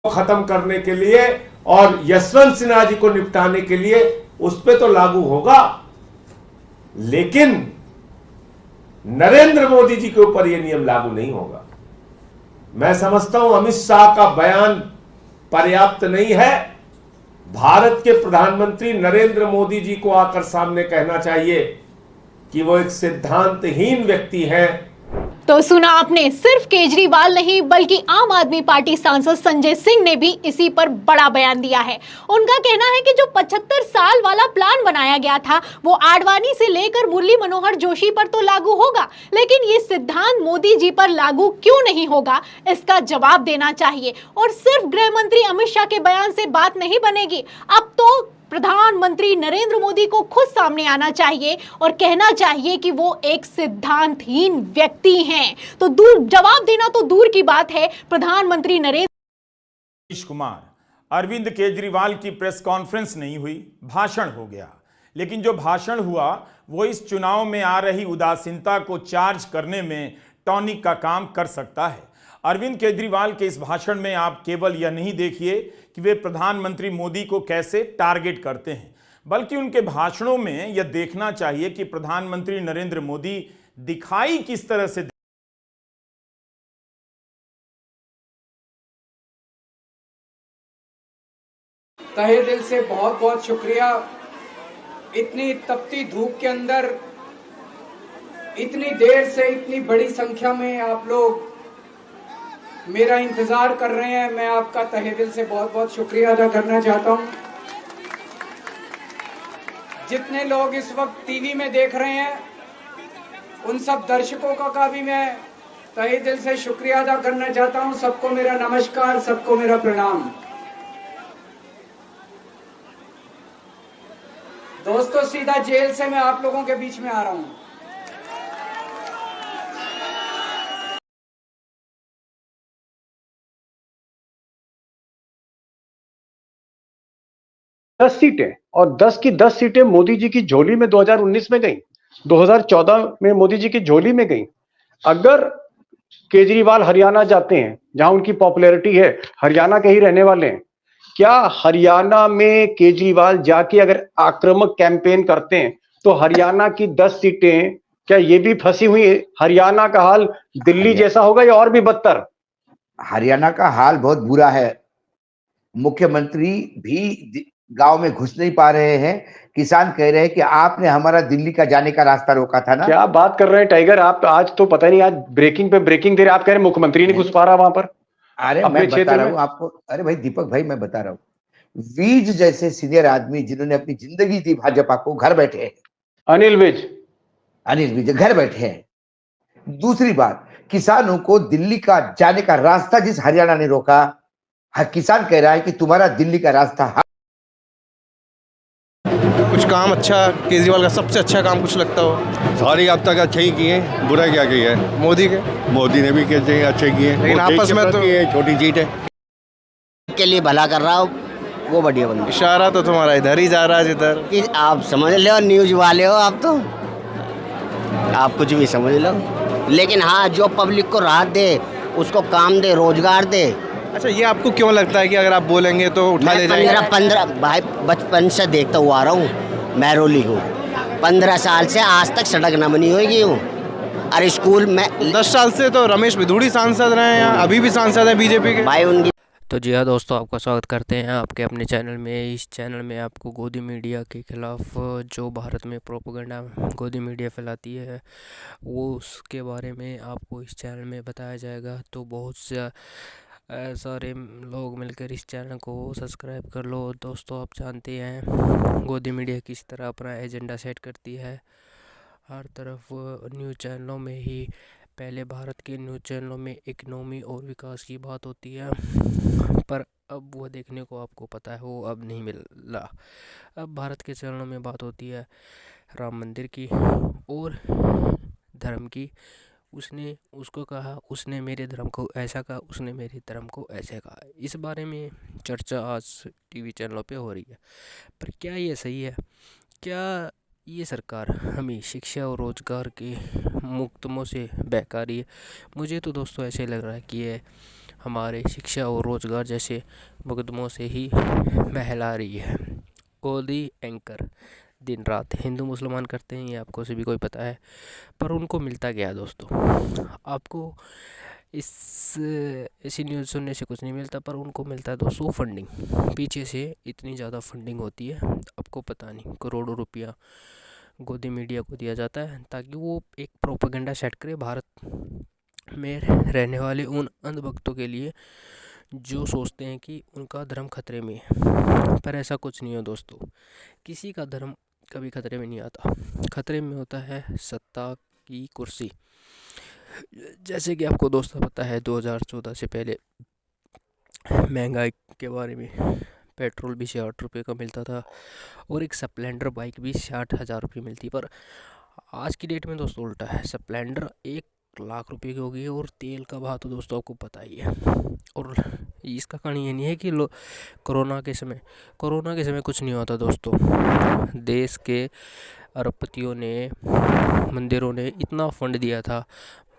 खत्म करने के लिए और यशवंत सिन्हा जी को निपटाने के लिए उस पर तो लागू होगा, लेकिन नरेंद्र मोदी जी के ऊपर यह नियम लागू नहीं होगा। मैं समझता हूं अमित शाह का बयान पर्याप्त नहीं है। भारत के प्रधानमंत्री नरेंद्र मोदी जी को आकर सामने कहना चाहिए कि वो एक सिद्धांतहीन व्यक्ति हैं। तो सुना आपने, सिर्फ केजरीवाल नहीं बल्कि आम आदमी पार्टी सांसद संजय सिंह ने भी इसी पर बड़ा बयान दिया है। उनका कहना है कि जो 75 साल वाला प्लान बनाया गया था वो आडवाणी से लेकर मुरली मनोहर जोशी पर तो लागू होगा, लेकिन ये सिद्धांत मोदी जी पर लागू क्यों नहीं होगा, इसका जवाब देना चाहिए। और सिर्फ गृह मंत्री अमित शाह के बयान से बात नहीं बनेगी, अब तो प्रधानमंत्री नरेंद्र मोदी को खुद सामने आना चाहिए और कहना चाहिए कि वो एक सिद्धांतहीन व्यक्ति हैं। तो जवाब देना तो दूर की बात है, प्रधानमंत्री नरेंद्र नीतीश कुमार, अरविंद केजरीवाल की प्रेस कॉन्फ्रेंस नहीं हुई, भाषण हो गया। लेकिन जो भाषण हुआ वो इस चुनाव में आ रही उदासीनता को चार्ज करने में टॉनिक का काम कर सकता है। अरविंद केजरीवाल के इस भाषण में आप केवल यह नहीं देखिए कि वे प्रधानमंत्री मोदी को कैसे टारगेट करते हैं, बल्कि उनके भाषणों में यह देखना चाहिए कि प्रधानमंत्री नरेंद्र मोदी दिखाई किस तरह से। तहे दिल से बहुत बहुत शुक्रिया। इतनी तपती धूप के अंदर इतनी देर से इतनी बड़ी संख्या में आप लोग मेरा इंतजार कर रहे हैं, मैं आपका तहे दिल से बहुत बहुत शुक्रिया अदा करना चाहता हूं। जितने लोग इस वक्त टीवी में देख रहे हैं उन सब दर्शकों का भी मैं तहे दिल से शुक्रिया अदा करना चाहता हूं। सबको मेरा नमस्कार, सबको मेरा प्रणाम। दोस्तों, सीधा जेल से मैं आप लोगों के बीच में आ रहा हूं। 10 सीटें और 10 की 10 सीटें मोदी जी की झोली में 2019 में गई, 2014 में मोदी जी की झोली में गई। अगर केजरीवाल हरियाणा जाते हैं जहां उनकी पॉपुलैरिटी है, हरियाणा के ही रहने वाले हैं, क्या हरियाणा में केजरीवाल जाके अगर आक्रामक कैंपेन करते हैं तो हरियाणा की 10 सीटें क्या ये भी फंसी हुई है? हरियाणा का हाल दिल्ली जैसा होगा या और भी बदतर? हरियाणा का हाल बहुत बुरा है। मुख्यमंत्री भी गांव में घुस नहीं पा रहे हैं। किसान कह रहे हैं कि आपने हमारा दिल्ली का जाने का रास्ता रोका था ना। क्या बात कर रहे हैं टाइगर आप? आज तो पता नहीं, आज ब्रेकिंग पे ब्रेकिंग दे रहे। आप कह रहे हैं मुख्यमंत्री नहीं घुस पा रहा वहां पर। अरे मैं बता रहा हूँ आपको। अरे भाई दीपक भाई, मैं बता रहा हूँ, विज जैसे सीनियर आदमी जिन्होंने अपनी जिंदगी दी भाजपा को, घर बैठे हैं। अनिल विज घर बैठे हैं। दूसरी बात, किसानों को दिल्ली का जाने का रास्ता जिस हरियाणा ने रोका, किसान कह रहा है कि तुम्हारा दिल्ली का रास्ता। कुछ काम अच्छा केजरीवाल का सबसे अच्छा काम कुछ लगता हो? सारी अब तक अच्छे ही किए, बुरा क्या किया है? मोदी ने भी कैसे अच्छे किए, लेकिन आपस में तो छोटी सीट है के लिए भला कर रहा हो, वो बढ़िया बंदा। इशारा तो तुम्हारा इधर ही जा रहा है जिधर कि आप समझ लो, न्यूज वाले हो आप, तो आप कुछ भी समझ लो, लेकिन हाँ, जो पब्लिक को राहत दे, उसको काम दे, रोजगार दे। अच्छा, ये आपको क्यों लगता है कि अगर आप बोलेंगे तो उठा ले जाएंगे? 15 भाई बचपन से देखता हुआ आ रहा हूँ, मैं रोली हूँ। 15 साल से आज तक सड़क न बनी होगी हूँ। अरे स्कूल में 10 साल से तो रमेश बिधूड़ी सांसद रहे हैं, यहाँ अभी भी सांसद हैं बीजेपी के भाई उनकी। तो जी हाँ दोस्तों, आपका स्वागत करते हैं आपके अपने चैनल में। इस चैनल में आपको गोदी मीडिया के खिलाफ जो भारत में प्रोपेगेंडा गोदी मीडिया फैलाती है वो उसके बारे में आपको इस चैनल में बताया जाएगा। तो बहुत से सारे लोग मिलकर इस चैनल को सब्सक्राइब कर लो। दोस्तों, आप जानते हैं गोदी मीडिया किस तरह अपना एजेंडा सेट करती है। हर तरफ न्यूज़ चैनलों में ही, पहले भारत के न्यूज़ चैनलों में इकनॉमी और विकास की बात होती है, पर अब वो देखने को आपको पता है वो अब नहीं मिल रहा। अब भारत के चैनलों में बात होती है राम मंदिर की और धर्म की। उसने उसको कहा, उसने मेरे धर्म को ऐसा कहा, उसने मेरे धर्म को ऐसे कहा। इस बारे में चर्चा आज टीवी चैनलों पे हो रही है। पर क्या ये सही है? क्या ये सरकार हमें शिक्षा और रोज़गार के मुकदमों से बहका रही है? मुझे तो दोस्तों ऐसे लग रहा है कि ये हमारे शिक्षा और रोज़गार जैसे मुकदमों से ही बहला रही है। गोदी एंकर दिन रात हिंदू मुसलमान करते हैं, ये आपको सभी को पता है, पर उनको मिलता क्या है दोस्तों? आपको ऐसी न्यूज़ सुनने से कुछ नहीं मिलता, पर उनको मिलता है दोस्तों फंडिंग। पीछे से इतनी ज़्यादा फंडिंग होती है, आपको पता नहीं, करोड़ों रुपया गोदी मीडिया को दिया जाता है ताकि वो एक प्रोपेगेंडा सेट करे भारत में रहने वाले उन अंधभक्तों के लिए जो सोचते हैं कि उनका धर्म खतरे में है। पर ऐसा कुछ नहीं है दोस्तों, किसी का धर्म कभी खतरे में नहीं आता। खतरे में होता है सत्ता की कुर्सी। जैसे कि आपको दोस्तों पता है 2014 से पहले महंगाई के बारे में, पेट्रोल भी 60 रुपये का मिलता था और एक स्प्लेंडर बाइक भी 60,000 रुपये मिलती। पर आज की डेट में दोस्तों उल्टा है, स्प्लेंडर 1,00,000 रुपये की हो गई है और तेल का भाव तो दोस्तों आपको पता ही है। और इसका कारण ये नहीं है कि कोरोना के समय कुछ नहीं होता दोस्तों। देश के अरबपतियों ने, मंदिरों ने इतना फंड दिया था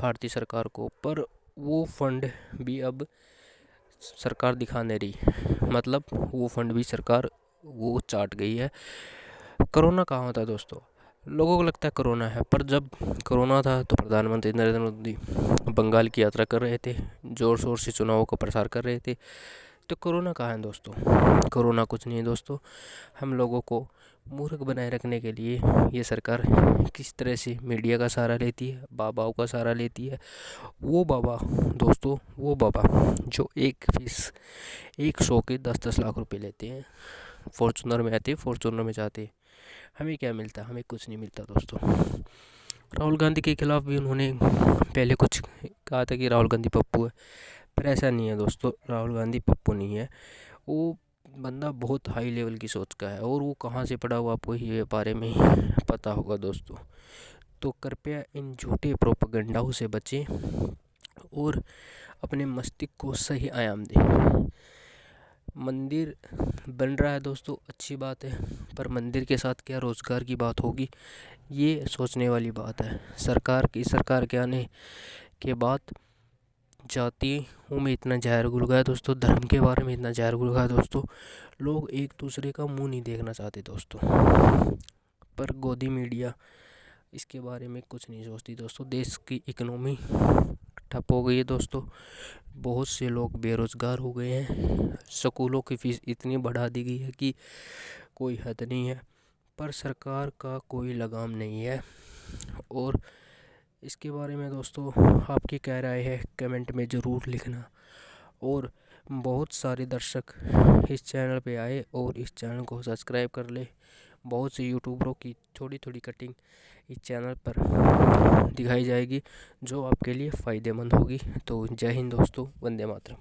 भारतीय सरकार को, पर वो फंड भी अब सरकार दिखा नहीं रही। मतलब वो फंड भी सरकार वो चाट गई है। कोरोना कहाँ होता है दोस्तों? लोगों को लगता है कोरोना है, पर जब कोरोना था तो प्रधानमंत्री नरेंद्र मोदी बंगाल की यात्रा कर रहे थे, ज़ोर शोर से चुनावों का प्रसार कर रहे थे। तो कोरोना कहाँ है दोस्तों? कोरोना कुछ नहीं है दोस्तों। हम लोगों को मूर्ख बनाए रखने के लिए ये सरकार किस तरह से मीडिया का सहारा लेती है, बाबाओं का सहारा लेती है। वो बाबा दोस्तों, वो बाबा जो एक शो के 10-10 लाख रुपए लेते हैं, फॉर्चूनर में आते, फॉर्चूनर में जाते, हमें क्या मिलता? हमें कुछ नहीं मिलता दोस्तों। राहुल गांधी के खिलाफ भी उन्होंने पहले कुछ कहा था कि राहुल गांधी पप्पू है, पर ऐसा नहीं है दोस्तों। राहुल गांधी पप्पू नहीं है, वो बंदा बहुत हाई लेवल की सोच का है और वो कहाँ से पढ़ा हुआ आपको ये बारे में पता होगा दोस्तों। तो कृपया इन झूठे प्रोपेगेंडाओं से बचें और अपने मस्तिष्क को सही आयाम दें। मंदिर बन रहा है दोस्तों, अच्छी बात है, पर मंदिर के साथ क्या रोज़गार की बात होगी, ये सोचने वाली बात है। सरकार के आने के बाद जातियों में इतना जहर घुल गया दोस्तों, धर्म के बारे में इतना जहर घुल गया दोस्तों, लोग एक दूसरे का मुंह नहीं देखना चाहते दोस्तों। पर गोदी मीडिया इसके बारे में कुछ नहीं सोचती दोस्तों। देश की इकोनॉमी ठप हो गई है दोस्तों, बहुत से लोग बेरोज़गार हो गए हैं, स्कूलों की फीस इतनी बढ़ा दी गई है कि कोई हद नहीं है, पर सरकार का कोई लगाम नहीं है। और इसके बारे में दोस्तों आपकी क्या राय है कमेंट में ज़रूर लिखना। और बहुत सारे दर्शक इस चैनल पे आए और इस चैनल को सब्सक्राइब कर ले। बहुत से यूट्यूबरों की थोड़ी थोड़ी कटिंग इस चैनल पर दिखाई जाएगी जो आपके लिए फ़ायदेमंद होगी। तो जय हिंद दोस्तों, वंदे मातरम।